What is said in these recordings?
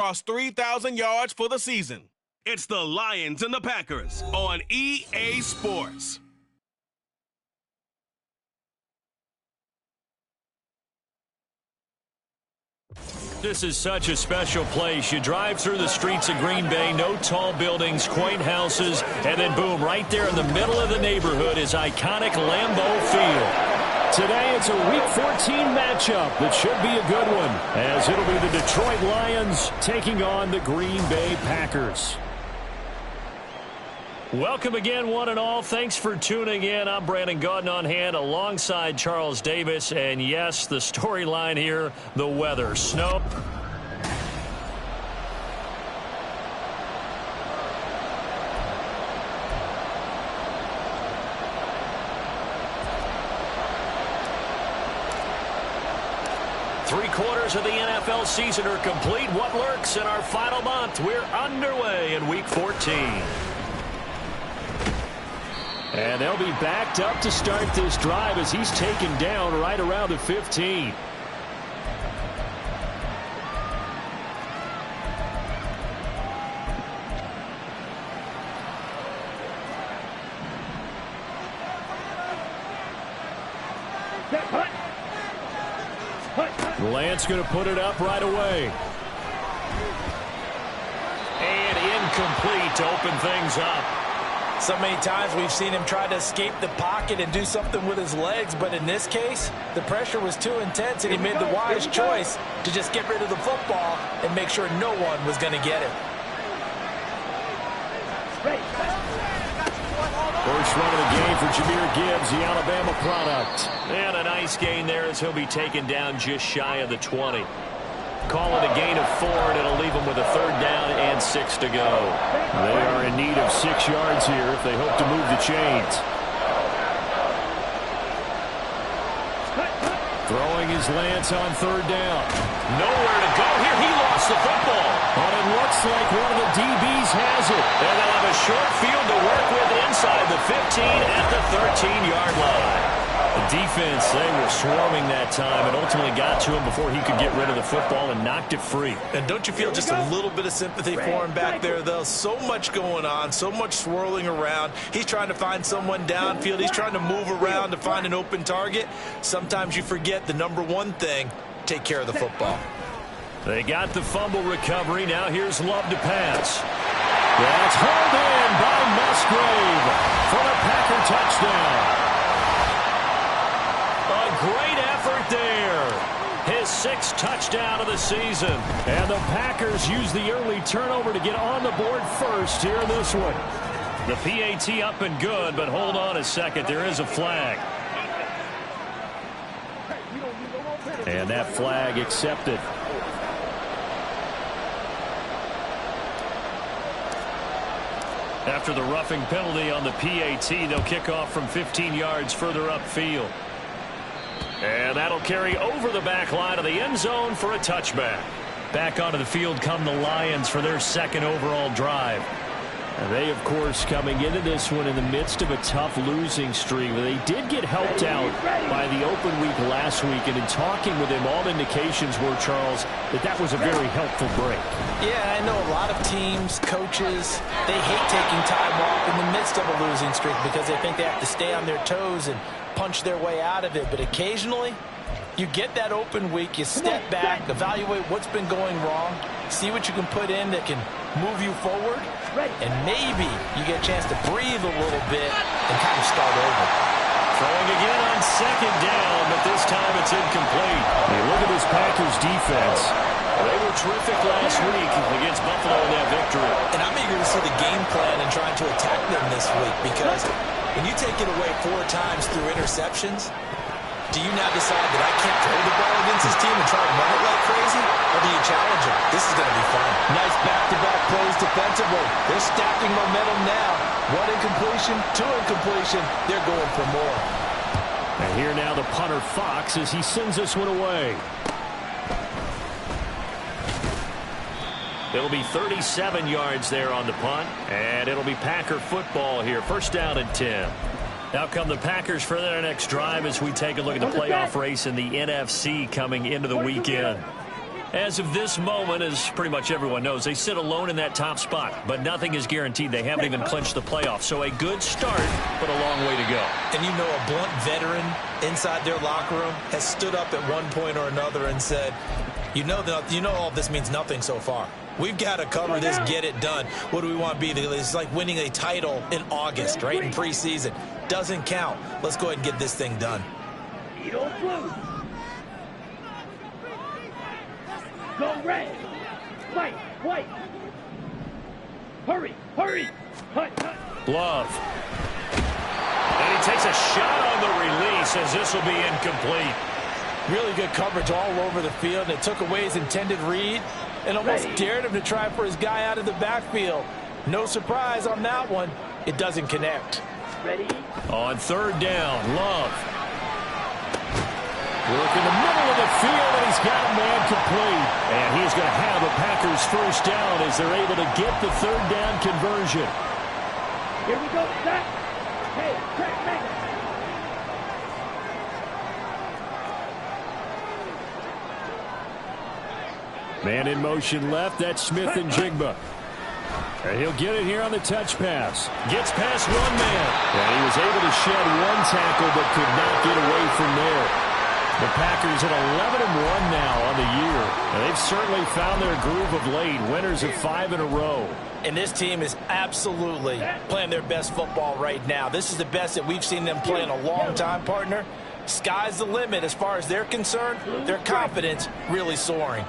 across 3,000 yards for the season. It's the Lions and the Packers on EA Sports. This is such a special place. You drive through the streets of Green Bay, no tall buildings, quaint houses, and then boom, right there in the middle of the neighborhood is iconic Lambeau Field. Today it's a Week 14 matchup that should be a good one, as it'll be the Detroit Lions taking on the Green Bay Packers. Welcome again, one and all. Thanks for tuning in. I'm Brandon Gaudin on hand alongside Charles Davis. And yes, the storyline here, the weather. Snow. Three-quarters of the NFL season are complete. What lurks in our final month? We're underway in Week 14. And they'll be backed up to start this drive as he's taken down right around the 15. Lance going to put it up right away. And incomplete to open things up. So many times we've seen him try to escape the pocket and do something with his legs, but in this case, the pressure was too intense and he made the wise choice to just get rid of the football and make sure no one was going to get it. First run of the game for Jahmyr Gibbs, the Alabama product. And a nice gain there as he'll be taken down just shy of the 20. Call it a gain of 4, and it'll leave them with a third down and 6 to go. They are in need of 6 yards here if they hope to move the chains. Throwing his Lance on third down. Nowhere to go here. He lost the football. And it looks like one of the DBs has it. And they'll have a short field to work with inside the 15 at the 13-yard line. The defense, they were swarming that time and ultimately got to him before he could get rid of the football and knocked it free. And don't you feel just a little bit of sympathy for him back there, though? So much going on, so much swirling around. He's trying to find someone downfield. He's trying to move around to find an open target. Sometimes you forget the number one thing, take care of the football. They got the fumble recovery. Now here's Love to pass. That's hauled in by Musgrave for a Packer touchdown. A great effort there. His 6th touchdown of the season. And the Packers use the early turnover to get on the board first here in this one. The PAT up and good, but hold on a second. There is a flag. And that flag accepted. After the roughing penalty on the PAT, they'll kick off from 15 yards further upfield. And that'll carry over the back line of the end zone for a touchback. Back onto the field come the Lions for their 2nd overall drive. And they, of course, coming into this one in the midst of a tough losing streak. They did get helped out by the open week last week. And in talking with him, all indications were, Charles, that was a very helpful break. Yeah, I know a lot of teams, coaches, they hate taking time off in the midst of a losing streak because they think they have to stay on their toes and punch their way out of it. But occasionally, you get that open week, you step back, evaluate what's been going wrong, see what you can put in that can move you forward, and maybe you get a chance to breathe a little bit and kind of start over. Throwing again on 2nd down, but this time it's incomplete. Hey, look at this Packers defense. They were terrific last week against Buffalo in that victory. And I'm eager to see the game plan and trying to attack them this week because when you take it away 4 times through interceptions, do you now decide that I can't throw the ball against this team and try to run it like crazy? Or do you challenge them? This is going to be fun. Nice back-to-back plays defensively. They're stacking momentum now. 1 incompletion, 2 incompletion. They're going for more. And here now the punter Fox as he sends this one away. It'll be 37 yards there on the punt. And it'll be Packer football here. 1st down and 10. Now come the Packers for their next drive as we take a look at the playoff race in the NFC coming into the weekend. As of this moment, as pretty much everyone knows, they sit alone in that top spot. But nothing is guaranteed. They haven't even clinched the playoffs. So a good start, but a long way to go. And you know, a blunt veteran inside their locker room has stood up at one point or another and said, you know all of this means nothing so far. We've got to cover this, get it done. What do we want to be? It's like winning a title in August, right, in preseason. Doesn't count. Let's go ahead and get this thing done. Go red. Fight. White. Hurry. Hurry. Hut. Love. And he takes a shot on the release as this will be incomplete. Really good coverage all over the field. And it took away his intended read and almost dared him to try for his guy out of the backfield. No surprise on that one. It doesn't connect. Ready. On third down, Love. Work in the middle of the field, and he's got a man complete. And he's going to have a Packers first down as they're able to get the third down conversion. Here we go. Set. Hey, track man. Man in motion left. That's Smith and Jigba. And he'll get it here on the touch pass. Gets past one man. And he was able to shed one tackle but could not get away from there. The Packers at 11-1 now on the year. And they've certainly found their groove of late. Winners of 5 in a row. And this team is absolutely playing their best football right now. This is the best that we've seen them play in a long time, partner. Sky's the limit as far as they're concerned. Their confidence really soaring.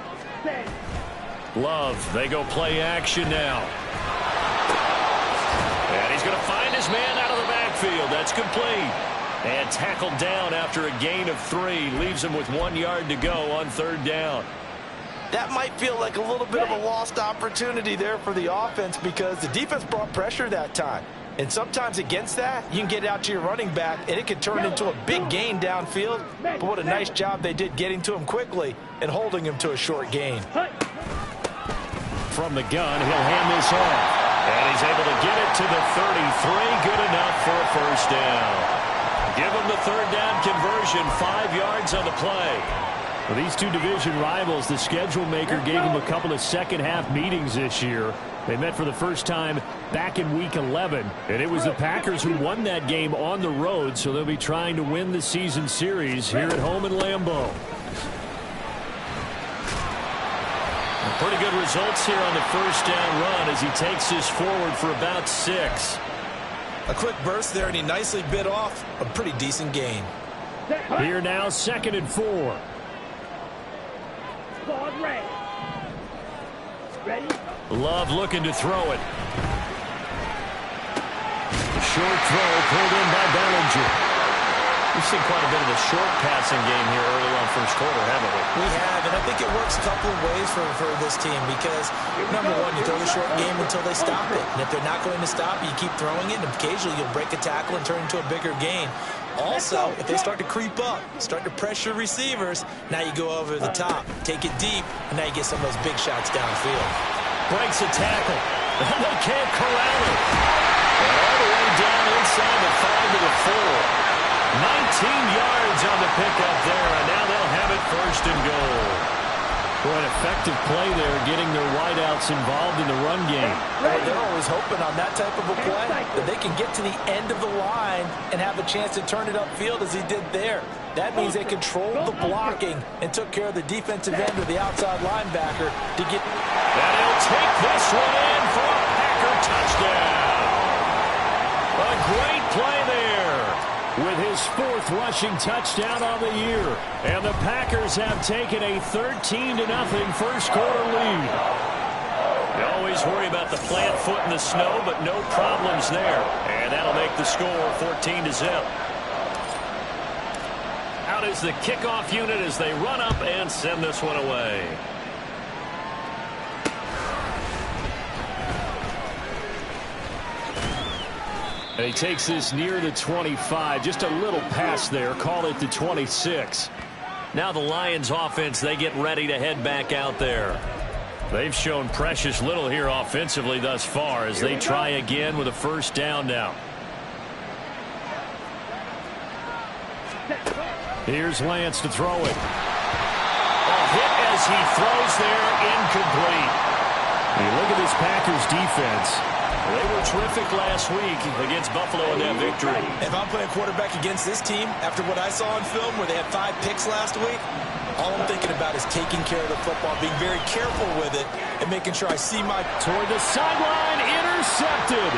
Love, they go play action now. And he's going to find his man out of the backfield. That's complete. And tackled down after a gain of 3. Leaves him with 1 yard to go on third down. That might feel like a little bit of a lost opportunity there for the offense because the defense brought pressure that time. And sometimes against that, you can get out to your running back, and it could turn into a big gain downfield. But what a nice job they did getting to him quickly and holding him to a short gain. From the gun, he'll hand this off. And he's able to get it to the 33. Good enough for a first down. Give him the third down conversion. 5 yards on the play. For these two division rivals, the schedule maker gave them a couple of second-half meetings this year. They met for the first time back in Week 11, and it was the Packers who won that game on the road, so they'll be trying to win the season series here at home in Lambeau. Pretty good results here on the first down run as he takes this forward for about 6. A quick burst there, and he nicely bit off a pretty decent gain. Here now, 2nd and 4. Ready. Love looking to throw it. Short throw pulled in by Bellinger. We've seen quite a bit of a short passing game here early on first quarter, haven't we? We have, and I think it works a couple of ways for this team because, number one, you throw the short game until they stop it. And if they're not going to stop, you keep throwing it, and occasionally you'll break a tackle and turn into a bigger gain. Also, if they start to creep up, start to pressure receivers, now you go over the top, take it deep, and now you get some of those big shots downfield. Breaks a tackle. And they can't corral it. And all the way down inside the 5 to the 4. 19 yards on the pickup there, and now they'll have it 1st and goal. Boy, an effective play there, getting their wideouts involved in the run game. Well, they're always hoping on that type of a play that they can get to the end of the line and have a chance to turn it upfield as he did there. That means they controlled the blocking and took care of the defensive end or the outside linebacker to get. And he'll take this one in for a Packer touchdown. A great play there with his 4th rushing touchdown on the year. And the Packers have taken a 13-0 first quarter lead. You always worry about the plant foot in the snow, but no problems there. And that'll make the score 14-0. Out is the kickoff unit as they run up and send this one away. And he takes this near the 25. Just a little pass there. Call it the 26. Now the Lions offense, they get ready to head back out there. They've shown precious little here offensively thus far as they try again with a first down now. Here's Lance to throw it. A hit as as he throws there, incomplete. Hey, look at this Packers defense. They were terrific last week against Buffalo in that victory. If I'm playing quarterback against this team, after what I saw on film where they had 5 picks last week, all I'm thinking about is taking care of the football, being very careful with it, and making sure I see my... Toward the sideline, intercepted.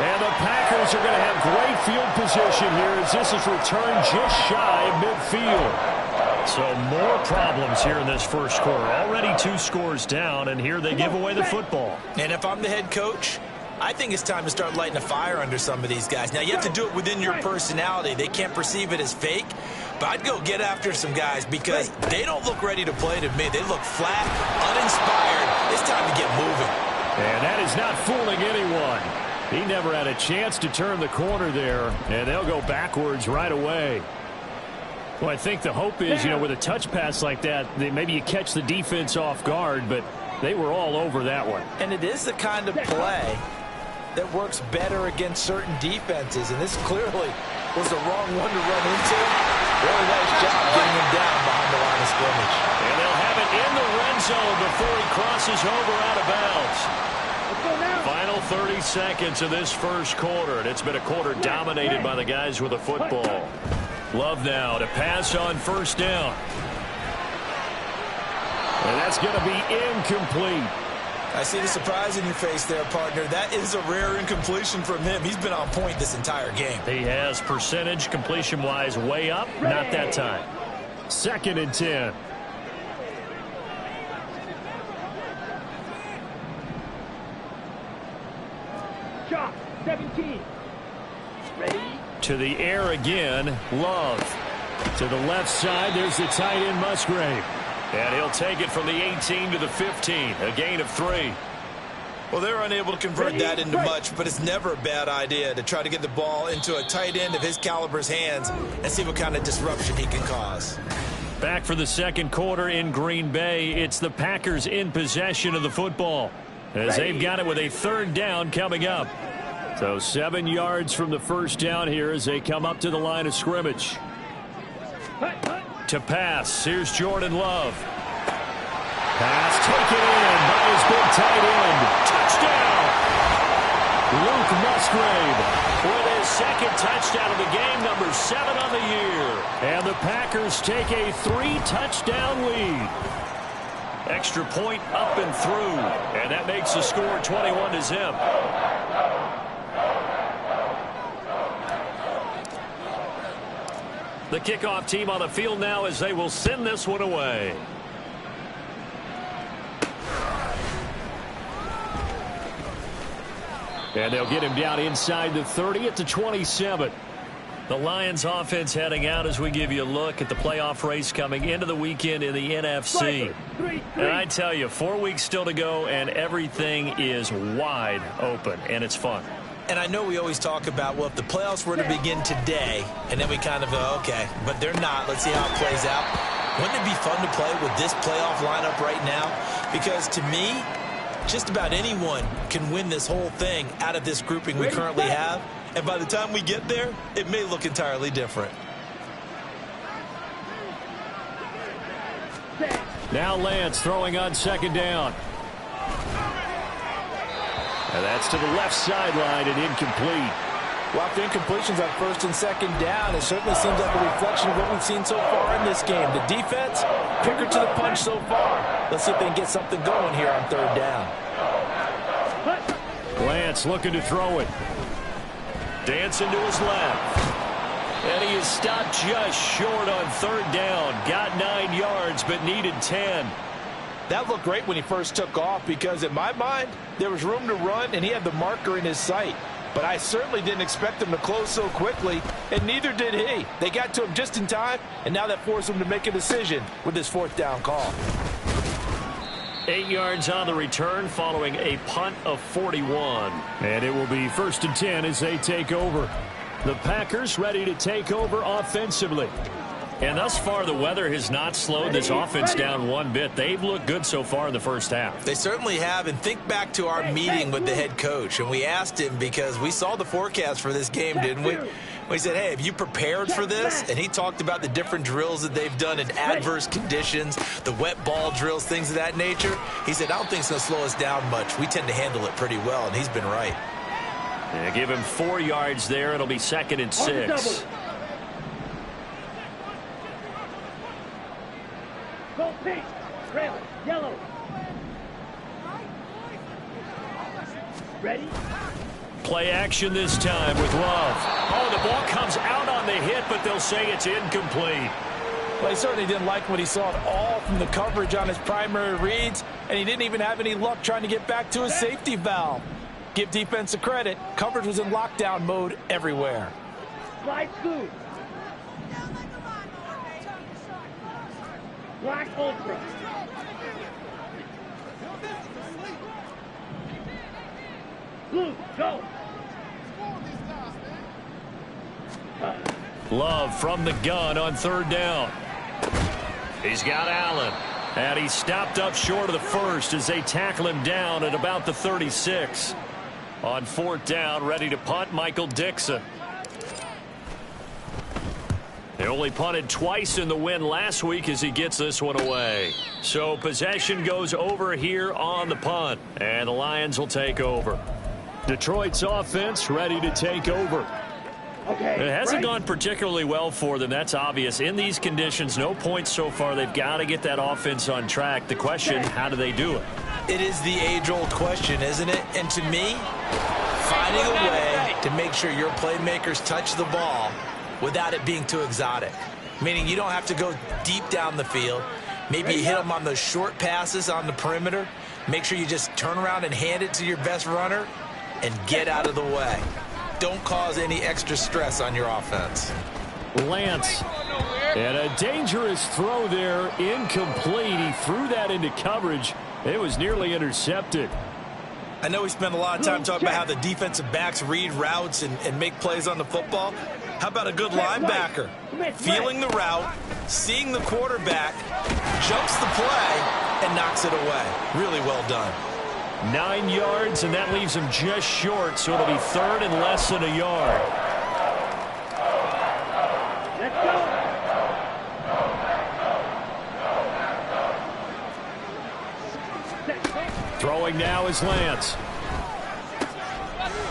And the Packers are going to have great field position here as this is returned just shy of midfield. So more problems here in this first quarter. Already 2 scores down, and here they give away the football. And if I'm the head coach, I think it's time to start lighting a fire under some of these guys. Now, you have to do it within your personality. They can't perceive it as fake. But I'd go get after some guys because they don't look ready to play to me. They look flat, uninspired. It's time to get moving. And that is not fooling anyone. He never had a chance to turn the corner there, and they'll go backwards right away. Well, I think the hope is, with a touch pass like that, maybe you catch the defense off guard, but they were all over that one. And it is the kind of play that works better against certain defenses, and this clearly was the wrong one to run into. Really nice job getting him down behind the line of scrimmage. And they'll have it in the red zone before he crosses over out of bounds. Final 30 seconds of this first quarter, and it's been a quarter dominated by the guys with the football. Love now to pass on first down. And that's going to be incomplete. I see the surprise in your face there, partner. That is a rare incompletion from him. He's been on point this entire game. He has percentage completion-wise way up. Not that time. 2nd and 10. Shot, 17. Ready? To the air again, Love. To the left side, there's the tight end, Musgrave. And he'll take it from the 18 to the 15, a gain of 3. Well, they're unable to convert that into much, but it's never a bad idea to try to get the ball into a tight end of his caliber's hands and see what kind of disruption he can cause. Back for the second quarter in Green Bay. It's the Packers in possession of the football as they've got it with a 3rd down coming up. So 7 yards from the first down here as they come up to the line of scrimmage. To pass, here's Jordan Love. Pass taken in by his big tight end. Touchdown! Luke Musgrave with his 2nd touchdown of the game, number 7 on the year. And the Packers take a 3-touchdown lead. Extra point up and through. And that makes the score 21-0. The kickoff team on the field now as they will send this one away. And they'll get him down inside the 30 at the 27. The Lions offense heading out as we give you a look at the playoff race coming into the weekend in the NFC. And I tell you, 4 weeks still to go and everything is wide open and it's fun. And I know we always talk about, well, if the playoffs were to begin today, and then we kind of go, okay, but they're not. Let's see how it plays out. Wouldn't it be fun to play with this playoff lineup right now? Because to me, just about anyone can win this whole thing out of this grouping we currently have. And by the time we get there, it may look entirely different. Now Lance throwing on 2nd down. And that's to the left sideline and incomplete. Well, after incompletions on 1st and 2nd down, it certainly seems like a reflection of what we've seen so far in this game. The defense, quicker to the punch so far. Let's see if they can get something going here on 3rd down. Lance looking to throw it. Dancing to his left. And he is stopped just short on 3rd down. Got 9 yards, but needed 10. That looked great when he first took off because, in my mind, there was room to run, and he had the marker in his sight. But I certainly didn't expect him to close so quickly, and neither did he. They got to him just in time, and now that forced him to make a decision with his 4th down call. 8 yards on the return following a punt of 41. And it will be 1st and 10 as they take over. The Packers ready to take over offensively. And thus far, the weather has not slowed this offense down one bit. They've looked good so far in the first half. They certainly have. And think back to our meeting with the head coach. And we asked him, because we saw the forecast for this game, didn't we? We said, hey, have you prepared for this? And he talked about the different drills that they've done in adverse conditions, the wet ball drills, things of that nature. He said, I don't think it's going to slow us down much. We tend to handle it pretty well, and he's been right. Yeah, give him 4 yards there. It'll be 2nd and 6. Go pink, red, yellow. Ready? Play action this time with Love. Oh, the ball comes out on the hit, but they'll say it's incomplete. Well, he certainly didn't like what he saw at all from the coverage on his primary reads, and he didn't even have any luck trying to get back to his safety valve. Give defense a credit. Coverage was in lockdown mode everywhere. Slide scoop. Black ultra. Blue, go. Love from the gun on 3rd down. He's got Allen. And he stopped up short of the first as they tackle him down at about the 36. On 4th down, ready to punt, Michael Dixon. They only punted twice in the win last week as he gets this one away. So possession goes over here on the punt. And the Lions will take over. Detroit's offense ready to take over. Okay, it hasn't gone particularly well for them. That's obvious. In these conditions, no points so far. They've got to get that offense on track. The question, how do they do it? It is the age-old question, isn't it? And to me, finding a way to make sure your playmakers touch the ball without it being too exotic. Meaning you don't have to go deep down the field. Maybe you hit them on those short passes on the perimeter. Make sure you just turn around and hand it to your best runner and get out of the way. Don't cause any extra stress on your offense. Lance. And a dangerous throw there, incomplete. He threw that into coverage. It was nearly intercepted. I know we spent a lot of time talking about how the defensive backs read routes and make plays on the football. How about a good linebacker? Feeling the route, seeing the quarterback, jumps the play, and knocks it away. Really well done. 9 yards, and that leaves him just short, so it'll be 3rd and less than a yard. Let's go. Throwing now is Lance.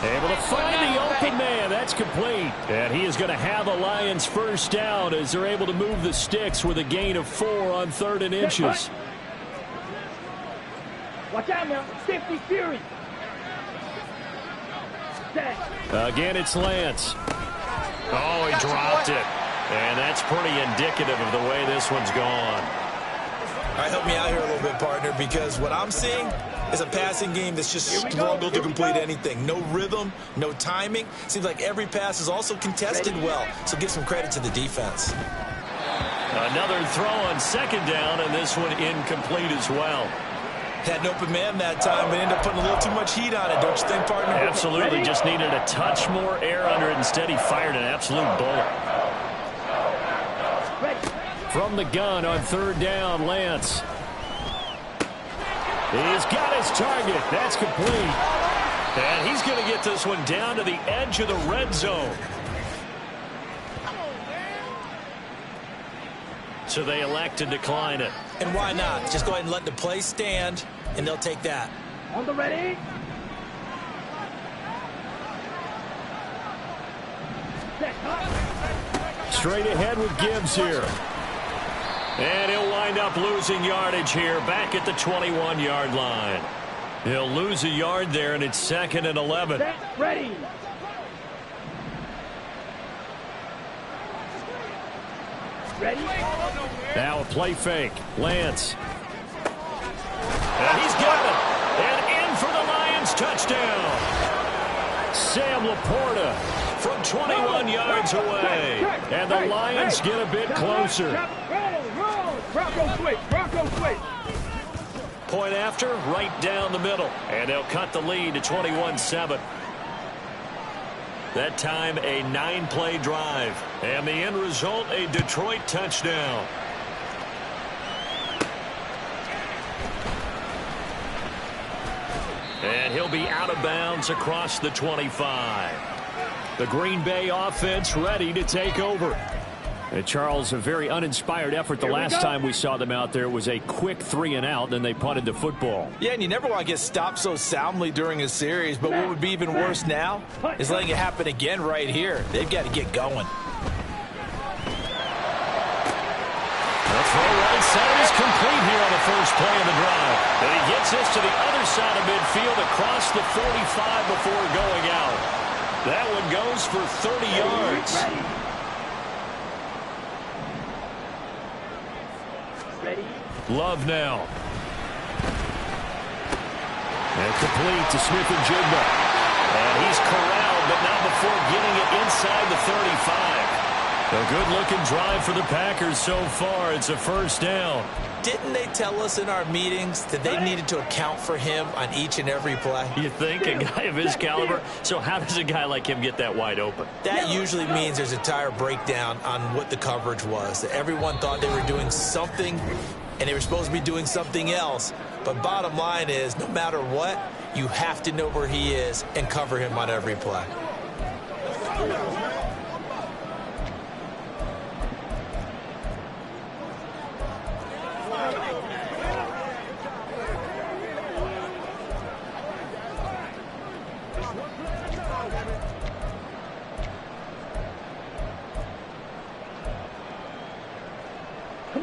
Able to find the open man. That's complete. And he is going to have a Lions first down as they're able to move the sticks with a gain of 4 on 3rd and inches. Watch out now. Safety fury. Again, it's Lance. Oh, he dropped it. And that's pretty indicative of the way this one's gone. All right, help me out here a little bit, partner, because what I'm seeing is a passing game that's just struggled to complete anything. No rhythm, no timing. Seems like every pass is also contested well, so give some credit to the defense. Another throw on 2nd down, and this one incomplete as well. Had an open man that time, but ended up putting a little too much heat on it, don't you think, partner? Absolutely. Just needed a touch more air under it. Instead, he fired an absolute bullet. From the gun on 3rd down, Lance. He's got his target. That's complete. And he's going to get this one down to the edge of the red zone. So they elect to decline it. And why not? Just go ahead and let the play stand, and they'll take that. On the ready. Straight ahead with Gibbs here. And he'll wind up losing yardage here back at the 21-yard line. He'll lose a yard there, and it's 2nd and 11. Set, ready. Ready. Now a play fake. Lance. And he's got it. And in for the Lions touchdown. Sam Laporta from 21 yards away. And the Lions get a bit closer. Bronco switch. Bronco switch. Point after, right down the middle. And they'll cut the lead to 21-7. That time a 9-play drive. And the end result, a Detroit touchdown. And he'll be out of bounds across the 25. The Green Bay offense ready to take over. And Charles, a very uninspired effort the last time we saw them out there. It was a quick 3-and-out, then they punted the football. Yeah, and you never want to get stopped so soundly during a series, but what would be even worse now is letting it happen again right here. They've got to get going. The throw right side is complete here on the first play of the drive. And he gets this to the other side of midfield across the 45 before going out. That one goes for 30 yards. Love now. And complete to Smith-Njigba. And he's corralled, but not before getting it inside the 35. A good-looking drive for the Packers so far. It's a first down. Didn't they tell us in our meetings that they needed to account for him on each and every play? You think? A guy of his caliber? So how does a guy like him get that wide open? That usually means there's a entire breakdown on what the coverage was. That everyone thought they were doing something, and they were supposed to be doing something else. But bottom line is, no matter what, you have to know where he is and cover him on every play.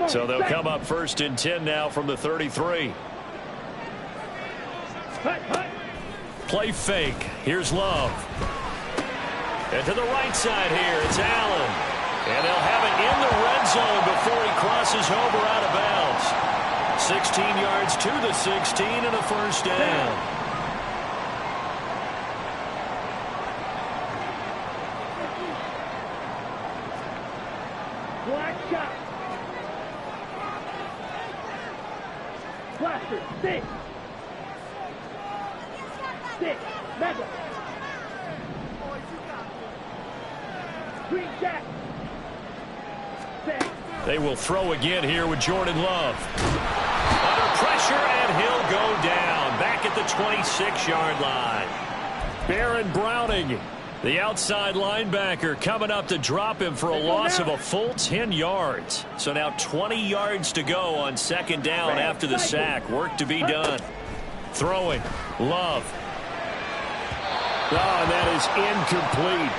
So they'll come up 1st and 10 now from the 33. Play fake. Here's Love. And to the right side here, it's Allen. And they'll have it in the red zone before he crosses over out of bounds. 16 yards to the 16 and a first down. Black shot. Blaster, six. Mega. Green jack. They will throw again here with Jordan Love. Under pressure, and he'll go down. Back at the 26-yard line. Baron Browning, the outside linebacker, coming up to drop him for a loss of a full 10 yards. So now 20 yards to go on 2nd down after the sack. Work to be done. Throwing. Love. Oh, and that is incomplete.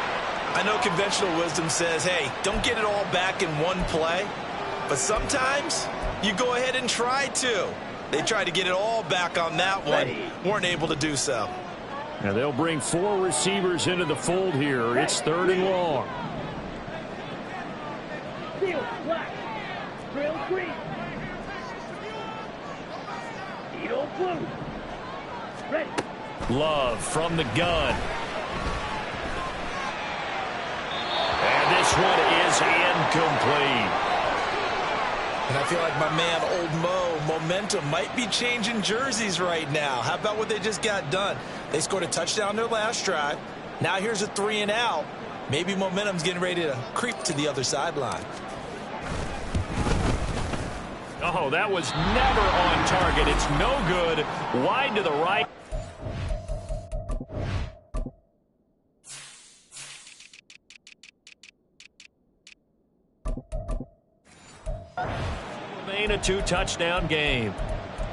I know conventional wisdom says, hey, don't get it all back in one play. But sometimes you go ahead and try to. They tried to get it all back on that one. Weren't able to do so. Now they'll bring 4 receivers into the fold here. It's 3rd and long. Field black. Trail green. Eagle blue. Ready. Love from the gun. And this one is incomplete. And I feel like my man, Old Mo, momentum might be changing jerseys right now. How about what they just got done? They scored a touchdown their last drive. Now here's a 3-and-out. Maybe momentum's getting ready to creep to the other sideline. Oh, that was never on target. It's no good. Wide to the right. Remain a 2-touchdown game.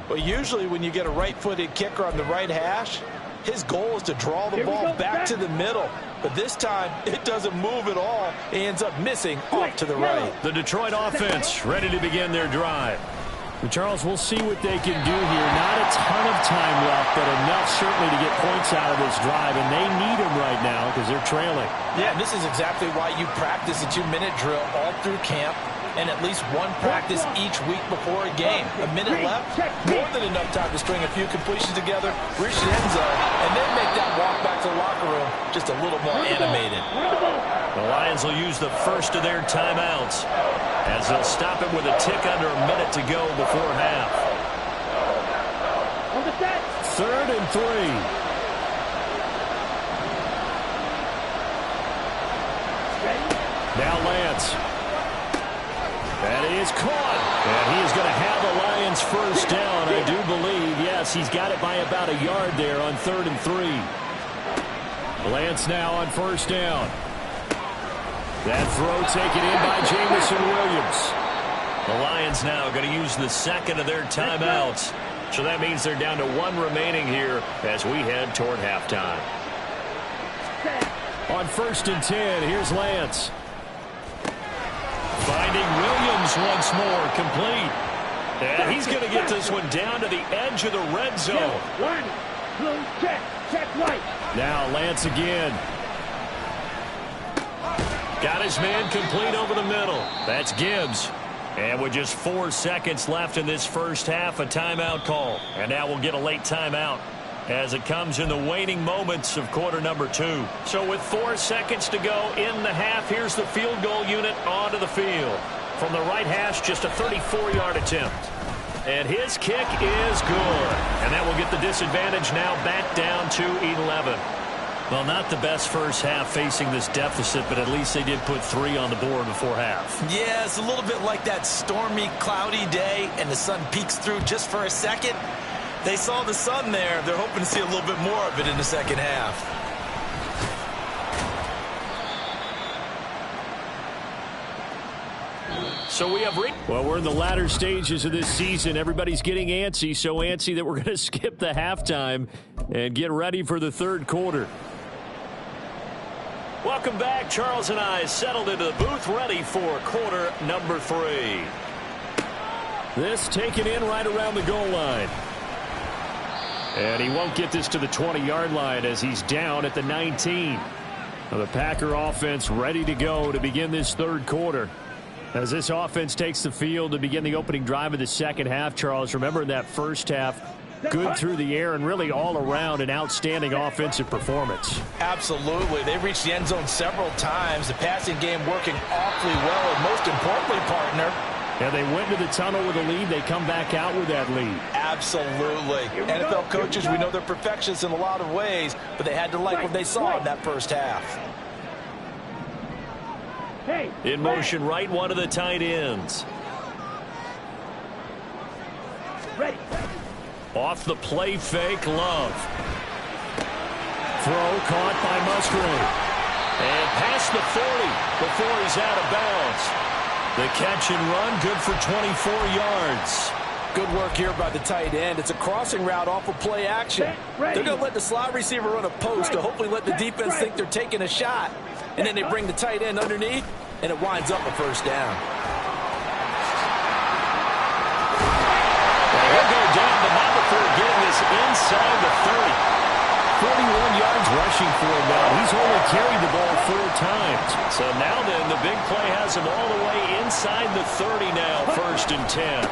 Well, usually when you get a right-footed kicker on the right hash, his goal is to draw the ball back to the middle. But this time, it doesn't move at all. He ends up missing off to the right. The Detroit offense ready to begin their drive. And Charles, we'll see what they can do here. Not a ton of time left, but enough certainly to get points out of this drive. And they need them right now because they're trailing. Yeah, and this is exactly why you practice a 2-minute drill all through camp. And at least one practice each week before a game. A minute left, more than enough time to string a few completions together, reach the end zone, and then make that walk back to the locker room just a little more animated. The Lions will use the first of their timeouts as they'll stop it with a tick under a minute to go before half. 3rd and 3. Now Lance. That is caught. And he is going to have the Lions first down, I do believe. Yes, he's got it by about a yard there on 3rd and 3. Lance now on first down. That throw taken in by Jamison Williams. The Lions now going to use the second of their timeouts. So that means they're down to 1 remaining here as we head toward halftime. On 1st and 10, here's Lance. Finding Williams once more, complete. And he's going to get this one down to the edge of the red zone. Check right. Now Lance again. Got his man complete over the middle. That's Gibbs. And with just 4 seconds left in this first half, a timeout call. And now we'll get a late timeout as it comes in the waning moments of quarter number 2. So with 4 seconds to go in the half, here's the field goal unit onto the field. From the right hash, just a 34-yard attempt. And his kick is good. And that will get the disadvantage now back down to 11. Well, not the best first half facing this deficit, but at least they did put 3 on the board before half. Yeah, it's a little bit like that stormy, cloudy day, and the sun peeks through just for a second. They saw the sun there. They're hoping to see a little bit more of it in the second half. So we have well, we're in the latter stages of this season. Everybody's getting antsy, so antsy that we're going to skip the halftime and get ready for the third quarter. Welcome back. Charles and I settled into the booth, ready for quarter number 3. This taken in right around the goal line. And he won't get this to the 20-yard line as he's down at the 19. Now the Packer offense ready to go to begin this third quarter. As this offense takes the field to begin the opening drive of the second half, Charles, remember in that first half, good through the air and really all around an outstanding offensive performance. Absolutely. They reached the end zone several times. The passing game working awfully well, and most importantly, partner, yeah, they went to the tunnel with a lead. They come back out with that lead. Absolutely. NFL coaches, we know they're perfectionists in a lot of ways, but they had to like what they saw in that first half. In motion, right one of the tight ends. Ready. Off the play fake, Love. Throw caught by Musgrave. And past the 40 before he's out of bounds. The catch and run, good for 24 yards. Good work here by the tight end. It's a crossing route off of play action. They're going to let the slot receiver run a post to hopefully let the defense think they're taking a shot. And then they bring the tight end underneath, and it winds up a first down. He'll go down, but not before getting this inside the 30. 41 yards rushing for him now. He's only carried the ball 4 times. So now then, the big play has him all the way inside the 30 now, 1st and 10.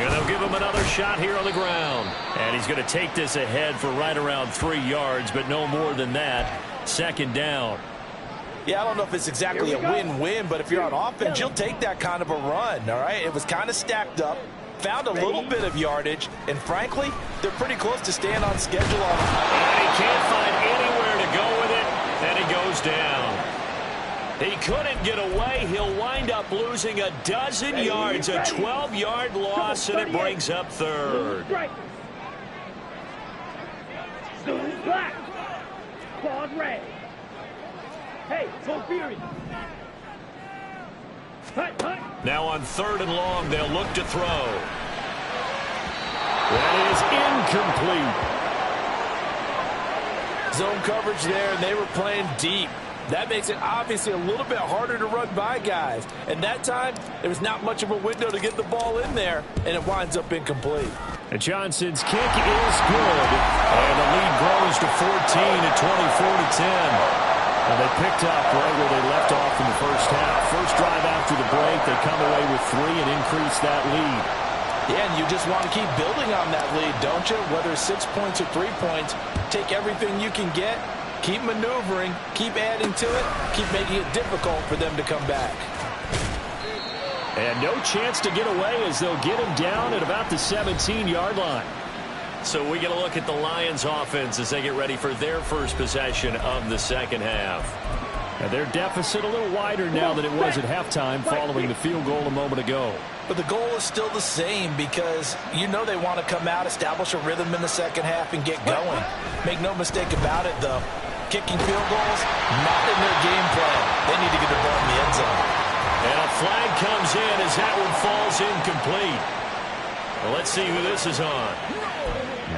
And they'll give him another shot here on the ground. And he's going to take this ahead for right around 3 yards, but no more than that. 2nd down. Yeah, I don't know if it's exactly a win-win, but if you're on offense, you'll take that kind of a run, all right? It was kind of stacked up, found a little bit of yardage, and frankly, they're pretty close to staying on schedule on it. And he can't find anywhere to go with it, and he goes down. He couldn't get away. He'll wind up losing a dozen yards, a 12-yard loss, and it brings up 3rd. Student black. Claws red. Hey, go Fury. Now on 3rd and long, they'll look to throw. That is incomplete. Zone coverage there, and they were playing deep. That makes it obviously a little bit harder to run by guys. And that time, there was not much of a window to get the ball in there, and it winds up incomplete. And Johnson's kick is good. And the lead grows to 14 at 24-10. And they picked up right where they left off in the first half. First drive after the break, they come away with 3 and increase that lead. Yeah, and you just want to keep building on that lead, don't you? Whether it's 6 points or 3 points, take everything you can get, keep maneuvering, keep adding to it, keep making it difficult for them to come back. And no chance to get away as they'll get him down at about the 17-yard line. So we get a look at the Lions offense as they get ready for their first possession of the second half. And their deficit a little wider now than it was at halftime following the field goal a moment ago. But the goal is still the same because you know they want to come out, establish a rhythm in the second half, and get going. Make no mistake about it, though. Kicking field goals, not in their game plan. They need to get the ball in the end zone. And a flag comes in as that one falls incomplete. Well, let's see who this is on.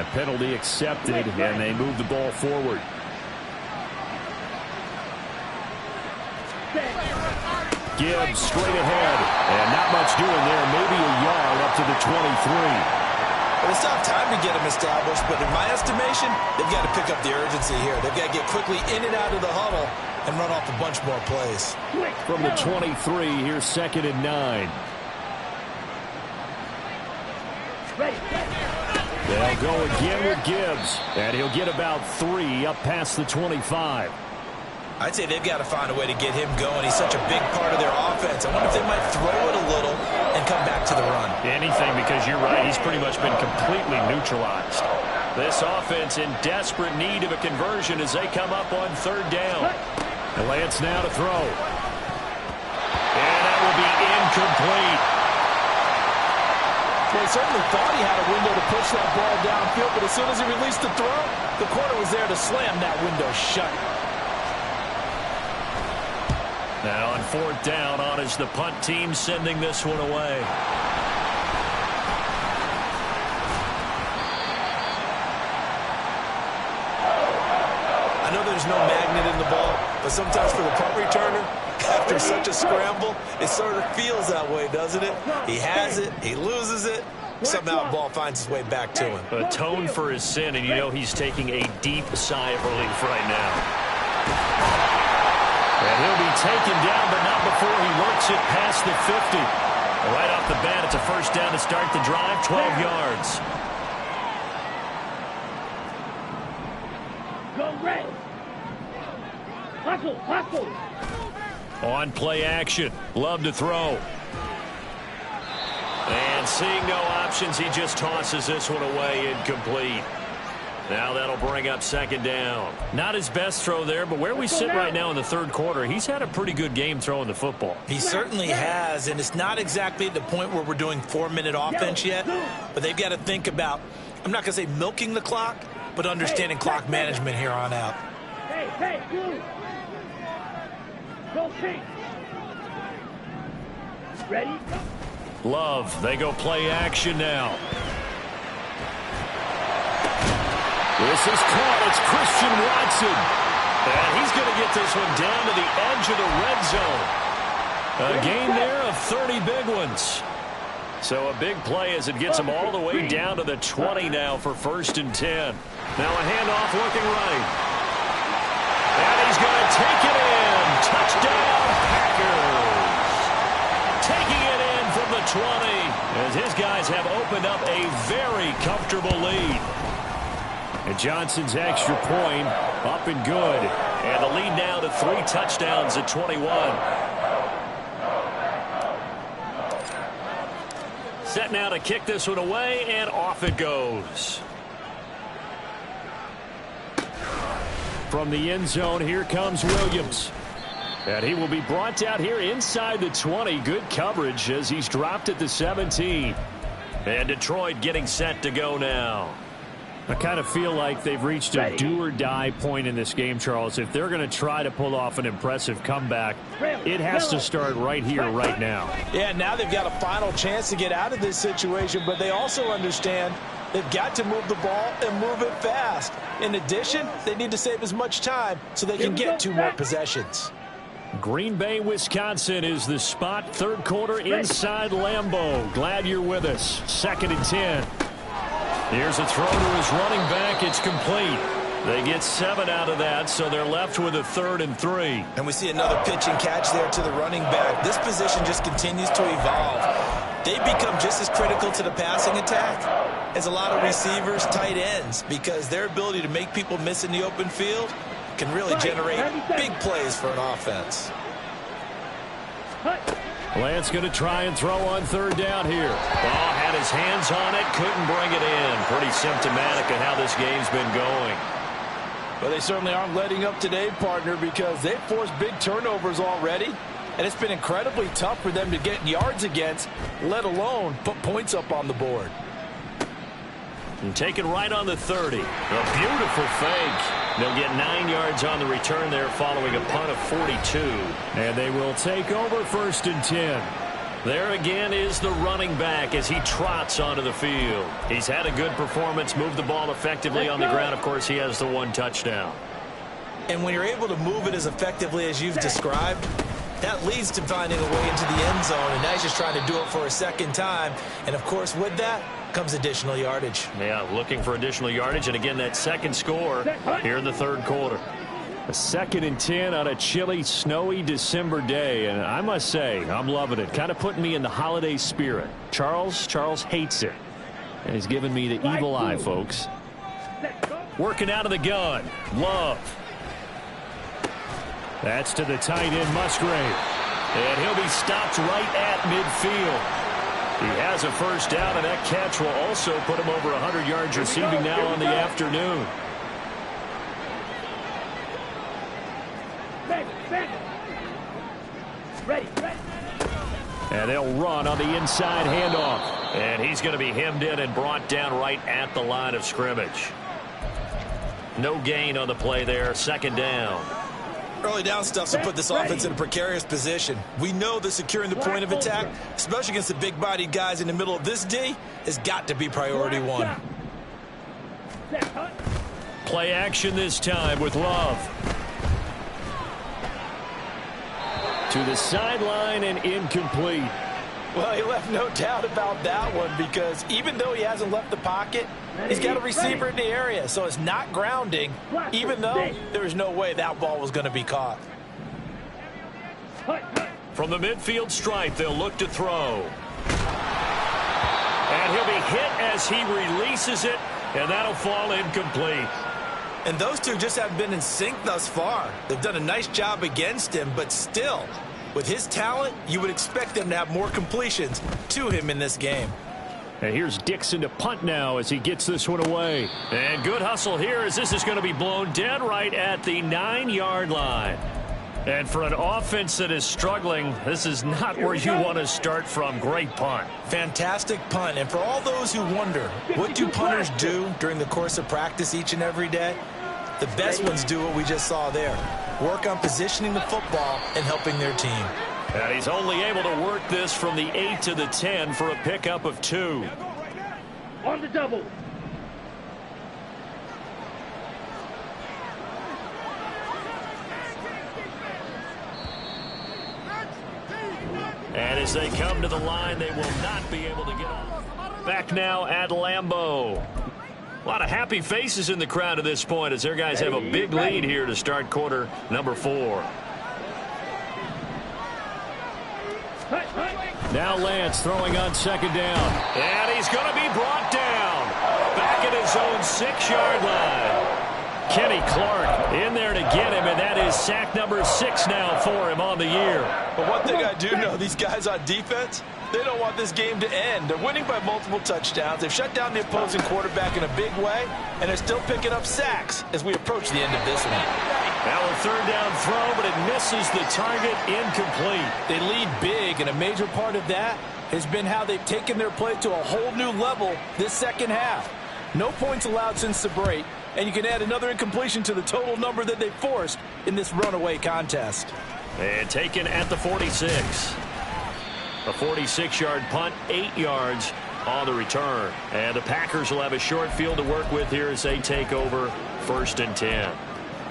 A penalty accepted, and they move the ball forward. Gibbs straight ahead, and not much doing there. Maybe a yard up to the 23. Well, it's not time to get them established, but in my estimation, they've got to pick up the urgency here. They've got to get quickly in and out of the huddle and run off a bunch more plays. From the 23, here's 2nd and 9. They'll go again with Gibbs, and he'll get about 3 up past the 25. I'd say they've got to find a way to get him going. He's such a big part of their offense. I wonder if they might throw it a little and come back to the run. Anything, because you're right. He's pretty much been completely neutralized. This offense in desperate need of a conversion as they come up on 3rd down. And Lance now to throw. And that will be incomplete. Well, he certainly thought he had a window to push that ball downfield, but as soon as he released the throw, the corner was there to slam that window shut. Now on 4th down, on is the punt team sending this one away. I know there's no magnet in the ball, but sometimes for the punt returner, after such a scramble, it sort of feels that way, doesn't it? He has it, he loses it, somehow the ball finds its way back to him. Atone for his sin, and you know he's taking a deep sigh of relief right now. And he'll be taken down, but not before he works it past the 50. Right off the bat, it's a 1st down to start the drive, 12 yards. Go red. Hustle, hustle. On play action. Love to throw. And seeing no options, he just tosses this one away, incomplete. Now that'll bring up 2nd down. Not his best throw there, but where we sit right now in the 3rd quarter, he's had a pretty good game throwing the football. He certainly has, and it's not exactly at the point where we're doing 4-minute offense yet, but they've got to think about, I'm not going to say milking the clock, but understanding clock management here on out. Hey, you. Go pink. Ready? Love, they go play action now. This is caught. It's Christian Watson. And he's going to get this one down to the edge of the red zone. A gain there of 30 big ones. So a big play as it gets him all the way down to the 20 now for 1st and 10. Now a handoff looking right. And he's going to take it in. Touchdown, Packers. Taking it in from the 20 as his guys have opened up a very comfortable lead. And Johnson's extra point up and good. And the lead now to 3 touchdowns at 21. Set now to kick this one away, and off it goes. From the end zone, here comes Williams. And he will be brought down here inside the 20. Good coverage as he's dropped at the 17. And Detroit getting set to go now. I kind of feel like they've reached a do-or-die point in this game, Charles. If they're going to try to pull off an impressive comeback, it has to start right here, right now. Yeah, now they've got a final chance to get out of this situation, but they also understand they've got to move the ball and move it fast. In addition, they need to save as much time so they can get 2 more possessions. Green Bay, Wisconsin is the spot. 3rd quarter inside Lambeau. Glad you're with us. 2nd and 10. Here's a throw to his running back. It's complete. They get 7 out of that, so they're left with a 3rd and 3. And we see another pitch and catch there to the running back. This position just continues to evolve. They become just as critical to the passing attack as a lot of receivers, tight ends, because their ability to make people miss in the open field can really generate big plays for an offense. Lance going to try and throw on 3rd down here. Ball had his hands on it, couldn't bring it in. Pretty symptomatic of how this game's been going. Well, they certainly aren't letting up today, partner, because they've forced big turnovers already. And it's been incredibly tough for them to get yards against, let alone put points up on the board. And taken right on the 30. A beautiful fake. They'll get 9 yards on the return there following a punt of 42. And they will take over 1st and 10. There again is the running back as he trots onto the field. He's had a good performance, moved the ball effectively on the ground. Of course, he has the 1 touchdown. And when you're able to move it as effectively as you've described, that leads to finding a way into the end zone. And now he's just trying to do it for a second time. And, of course, with that comes additional yardage. Yeah, looking for additional yardage. And, again, that second score here in the 3rd quarter. A 2nd and 10 on a chilly, snowy December day. And I must say, I'm loving it. Kind of putting me in the holiday spirit. Charles hates it. And he's giving me the evil eye, folks. Working out of the gun. Love. That's to the tight end, Musgrave. And he'll be stopped right at midfield. He has a first down, and that catch will also put him over 100 yards receiving now on the afternoon. Ready. And they'll run on the inside handoff. And he's going to be hemmed in and brought down right at the line of scrimmage. No gain on the play there. 2nd down. Early down stuff to put this offense in a precarious position. We know that securing the point of attack, especially against the big-bodied guys in the middle of this D, has got to be priority 1. Play action this time with Love. To the sideline and incomplete. Well, he left no doubt about that one because even though he hasn't left the pocket, he's got a receiver in the area, so it's not grounding, even though there's no way that ball was going to be caught. From the midfield stripe, they'll look to throw. And he'll be hit as he releases it, and that'll fall incomplete. And those two just haven't been in sync thus far. They've done a nice job against him, but still, with his talent, you would expect them to have more completions to him in this game. And here's Dixon to punt now as he gets this one away. And good hustle here as this is going to be blown dead right at the 9-yard line. And for an offense that is struggling, this is not where you want to start from. Great punt. Fantastic punt. And for all those who wonder, what do punters do during the course of practice each and every day? The best ones do what we just saw there. Work on positioning the football and helping their team. And he's only able to work this from the 8 to the 10 for a pickup of 2. On the double. And as they come to the line, they will not be able to get off. Back now at Lambeau. A lot of happy faces in the crowd at this point as their guys have a big lead here to start quarter number 4. Now Lance throwing on 2nd down. And he's going to be brought down. Back at his own 6-yard line. Kenny Clark in there to get him, and that is sack number 6 now for him on the year. But one thing I do know, these guys on defense, they don't want this game to end. They're winning by multiple touchdowns. They've shut down the opposing quarterback in a big way, and they're still picking up sacks as we approach the end of this one. Now a 3rd down throw, but it misses the target, incomplete. They lead big, and a major part of that has been how they've taken their play to a whole new level this second half. No points allowed since the break, and you can add another incompletion to the total number that they forced in this runaway contest. And taken at the 46. A 46-yard punt, 8 yards on the return. And the Packers will have a short field to work with here as they take over 1st and 10.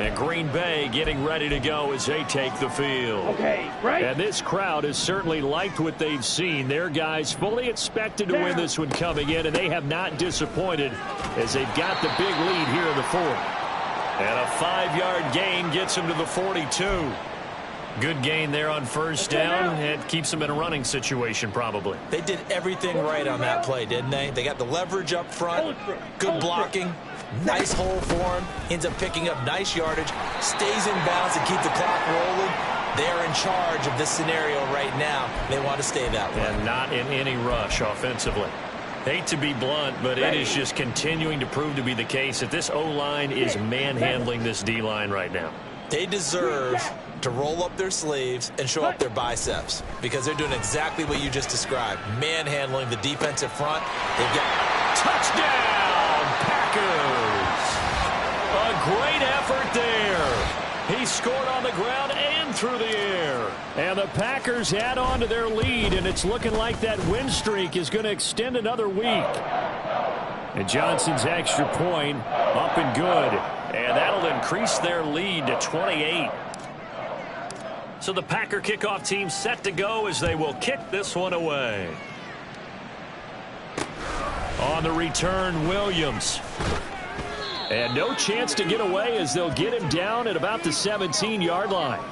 And Green Bay getting ready to go as they take the field. Okay, right. And this crowd has certainly liked what they've seen. Their guys fully expected to win this one coming in, and they have not disappointed as they've got the big lead here in the 4th. And a 5-yard gain gets him to the 42. Good gain there on 1st down. It keeps them in a running situation probably. They did everything right on that play, didn't they? They got the leverage up front, good blocking, nice hole for him, ends up picking up nice yardage, stays in bounds to keep the clock rolling. They're in charge of this scenario right now. They want to stay that way. And not in any rush offensively. Hate to be blunt, but it is just continuing to prove to be the case that this O-line is manhandling this D-line right now. They deserve to roll up their sleeves and show up their biceps because they're doing exactly what you just described, manhandling the defensive front. They've got touchdown, Packers. A great effort there. He scored on the ground and through the air. And the Packers add on to their lead, and it's looking like that win streak is going to extend another week. And Johnson's extra point up and good. And that'll increase their lead to 28. So the Packer kickoff team set to go as they will kick this one away. On the return, Williams. And no chance to get away as they'll get him down at about the 17-yard line.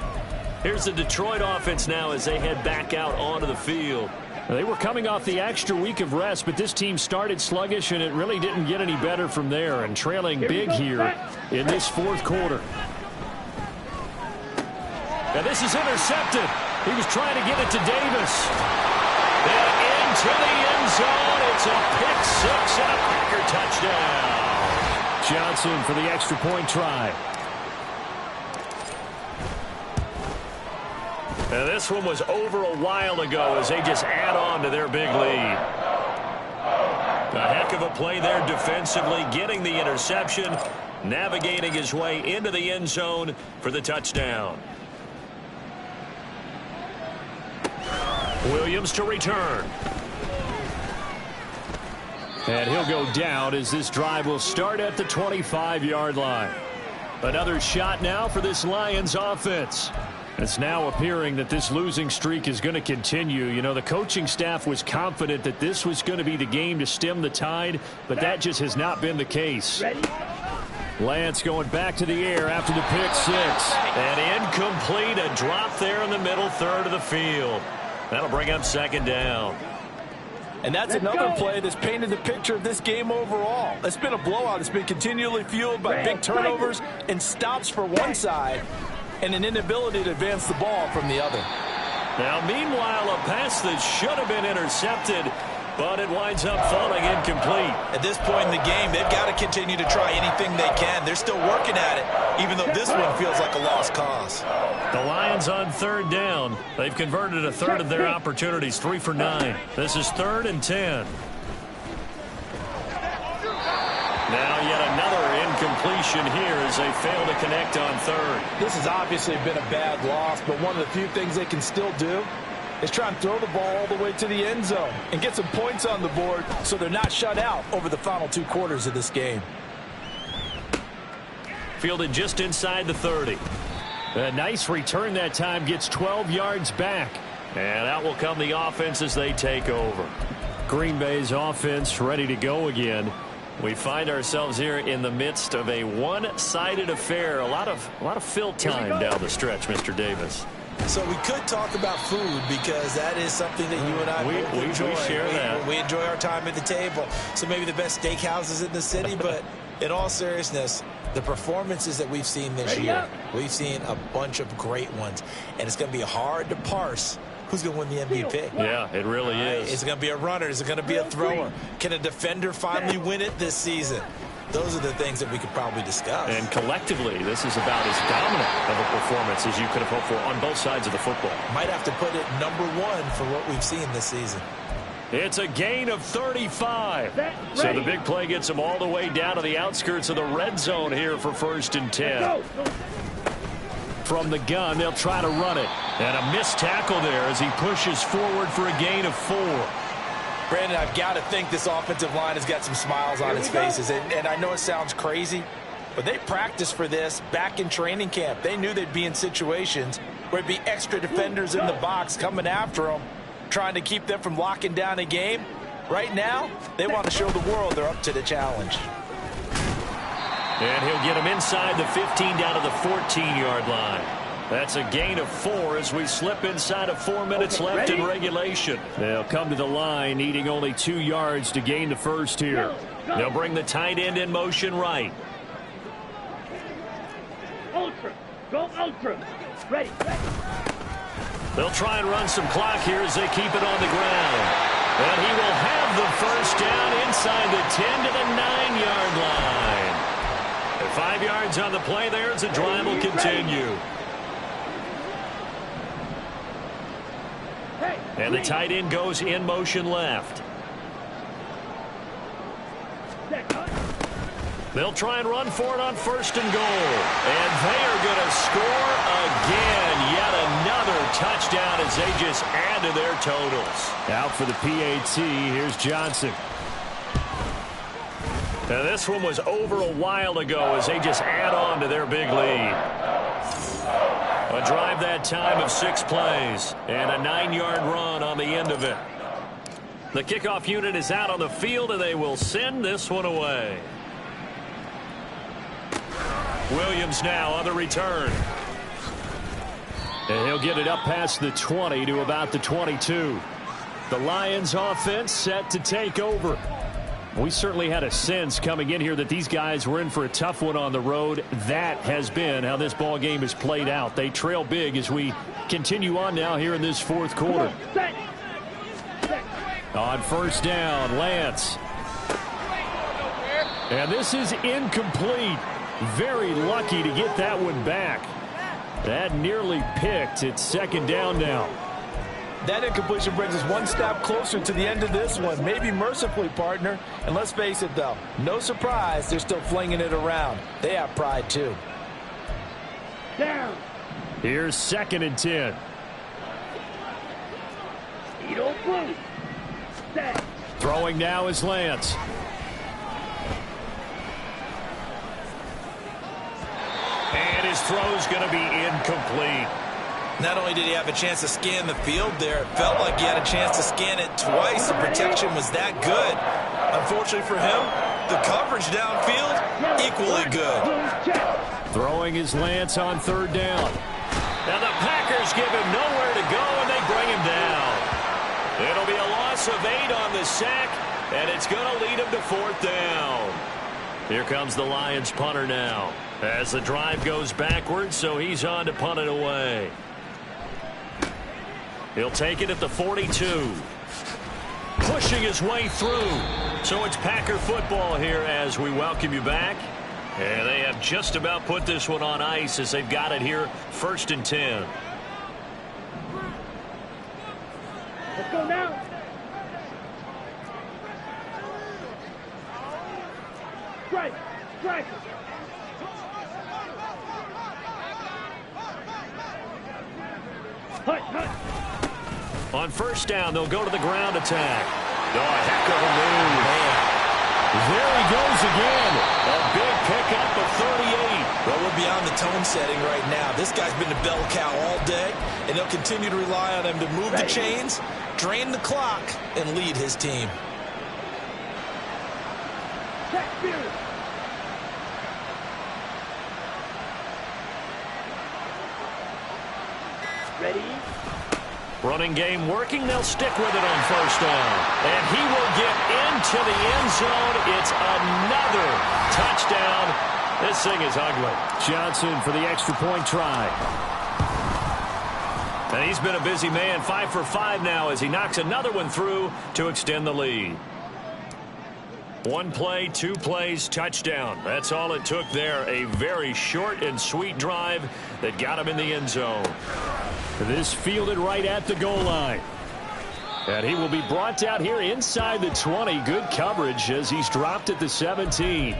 Here's the Detroit offense now as they head back out onto the field. They were coming off the extra week of rest, but this team started sluggish, and it really didn't get any better from there, and trailing big here in this fourth quarter. Now this is intercepted. He was trying to get it to Davis. And into the end zone. It's a pick six and a Packer touchdown. Johnson for the extra point try. Now this one was over a while ago as they just add on to their big lead. A heck of a play there defensively, getting the interception, navigating his way into the end zone for the touchdown. Williams to return. And he'll go down as this drive will start at the 25-yard line. Another shot now for this Lions offense. It's now appearing that this losing streak is going to continue. You know, the coaching staff was confident that this was going to be the game to stem the tide, but that just has not been the case. Lance going back to the air after the pick six. And incomplete, a drop there in the middle third of the field. That'll bring up second down. And that's another play that's painted the picture of this game overall. It's been a blowout. It's been continually fueled by big turnovers and stops for one side and an inability to advance the ball from the other. Now, meanwhile, a pass that should have been intercepted, but it winds up falling incomplete. At this point in the game, they've got to continue to try anything they can. They're still working at it, even though this one feels like a lost cause. The Lions on third down. They've converted a third of their opportunities, 3 for 9. This is 3rd and 10. Now yet another incompletion here as they fail to connect on third. This has obviously been a bad loss, but one of the few things they can still do is try and throw the ball all the way to the end zone and get some points on the board so they're not shut out over the final 2 quarters of this game. Fielded just inside the 30. A nice return that time, gets 12 yards back. And out will come the offense as they take over. Green Bay's offense ready to go again. We find ourselves here in the midst of a one-sided affair. A lot of fill time down the stretch, Mr. Davis. So we could talk about food because that is something that you and I both enjoy. We share that. We enjoy our time at the table. So maybe the best steakhouses in the city, but in all seriousness, the performances that we've seen this year, we've seen a bunch of great ones. And it's going to be hard to parse who's going to win the MVP. Yeah, it really is. Is it going to be a runner? Is it going to be a thrower? Can a defender finally win it this season? Those are the things that we could probably discuss. And collectively, this is about as dominant of a performance as you could have hoped for on both sides of the football. Might have to put it number 1 for what we've seen this season. It's a gain of 35. So the big play gets them all the way down to the outskirts of the red zone here for 1st and 10. From the gun, they'll try to run it. And a missed tackle there as he pushes forward for a gain of 4. Brandon, I've got to think this offensive line has got some smiles on its faces. And I know it sounds crazy, but they practiced for this back in training camp. They knew they'd be in situations where it'd be extra defenders in the box coming after them, trying to keep them from locking down a game. Right now, they want to show the world they're up to the challenge. And he'll get him inside the 15 down to the 14-yard line. That's a gain of 4 as we slip inside of 4 minutes left in regulation. They'll come to the line needing only 2 yards to gain the first here. They'll bring the tight end in motion right. Ultra. Go ultra. Ready. They'll try and run some clock here as they keep it on the ground. And he will have the first down inside the 10 to the 9-yard line. And 5 yards on the play there as the drive will continue. And the tight end goes in motion left. They'll try and run for it on 1st and goal. And they are going to score again. Yet another touchdown as they just add to their totals. Out for the PAT, here's Johnson. Now this one was over a while ago as they just add on to their big lead. A drive that time of 6 plays and a 9-yard run on the end of it. The kickoff unit is out on the field and they will send this one away. Williams now on the return. And he'll get it up past the 20 to about the 22. The Lions offense set to take over. We certainly had a sense coming in here that these guys were in for a tough one on the road. That has been how this ball game has played out. They trail big as we continue on now here in this 4th quarter. On 1st down, Lance. And this is incomplete. Very lucky to get that one back. That nearly picked. It's 2nd down now. That incompletion brings us one step closer to the end of this one. Maybe mercifully, partner. And let's face it, though. No surprise, they're still flinging it around. They have pride, too. Down. Here's 2nd and 10. Edo blue. Set. Throwing now is Lance. And his throw's going to be incomplete. Not only did he have a chance to scan the field there, it felt like he had a chance to scan it twice. The protection was that good. Unfortunately for him, the coverage downfield, equally good. Throwing is Lance on 3rd down. Now the Packers give him nowhere to go, and they bring him down. It'll be a loss of 8 on the sack, and it's going to lead him to 4th down. Here comes the Lions punter now as the drive goes backwards, so he's on to punt it away. He'll take it at the 42. Pushing his way through. So it's Packer football here as we welcome you back. And they have just about put this one on ice as they've got it here 1st and 10. Let's go now. Strike. Strike. Hut, hut. On 1st down, they'll go to the ground attack. Oh, a heck of a move. There he goes again. A big pickup of 38. Well, we're beyond the tone setting right now. This guy's been a bell cow all day, and they'll continue to rely on him to move the chains, drain the clock, and lead his team. Check spirit. Ready? Running game working. They'll stick with it on 1st down. And he will get into the end zone. It's another touchdown. This thing is ugly. Johnson for the extra point try. And he's been a busy man. 5 for 5 now as he knocks another one through to extend the lead. 1 play, 2 plays, touchdown. That's all it took there. A very short and sweet drive that got him in the end zone. This fielded right at the goal line. And he will be brought down here inside the 20. Good coverage as he's dropped at the 17.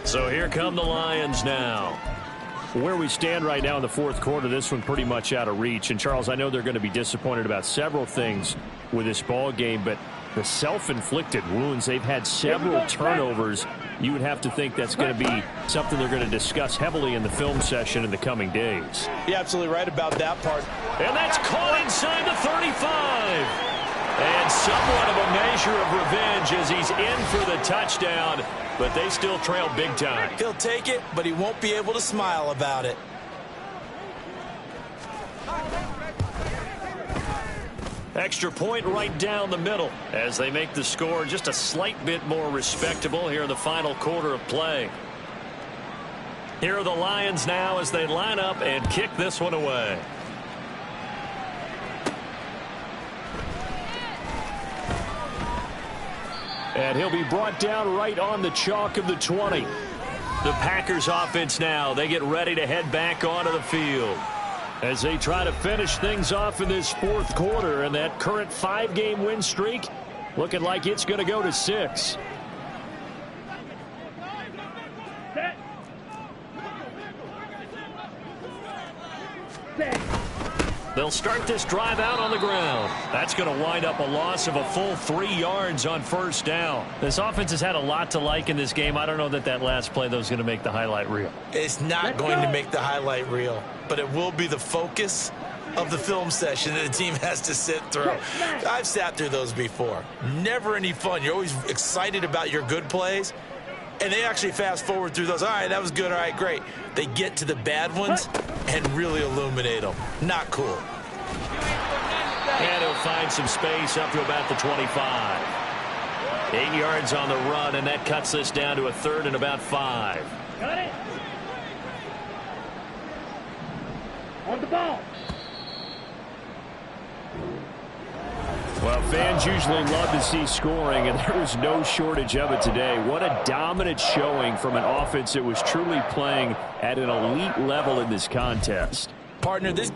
So here come the Lions now. Where we stand right now in the 4th quarter, this one pretty much out of reach. And, Charles, I know they're going to be disappointed about several things with this ball game, but the self-inflicted wounds, they've had several turnovers. You would have to think that's going to be something they're going to discuss heavily in the film session in the coming days. You're absolutely right about that part. And that's caught inside the 35. And somewhat of a measure of revenge as he's in for the touchdown, but they still trail big time. He'll take it, but he won't be able to smile about it. Extra point right down the middle as they make the score just a slight bit more respectable here in the final quarter of play. Here are the Lions now as they line up and kick this one away. And he'll be brought down right on the chalk of the 20. The Packers offense now, they get ready to head back onto the field as they try to finish things off in this fourth quarter, and that current 5-game win streak looking like it's going to go to 6. Set. Set. They'll start this drive out on the ground. That's going to wind up a loss of a full 3 yards on first down. This offense has had a lot to like in this game. I don't know that last play, though, is going to make the highlight reel. It's not going to make the highlight reel, but it will be the focus of the film session that the team has to sit through. I've sat through those before. Never any fun. You're always excited about your good plays, and they actually fast forward through those. All right, that was good. All right, great. They get to the bad ones and really illuminate them. Not cool. And he'll find some space up to about the 25. 8 yards on the run, and that cuts this down to a 3rd and about 5. Got it. On the ball. Well, fans usually love to see scoring, and there was no shortage of it today. What a dominant showing from an offense that was truly playing at an elite level in this contest. Partner, this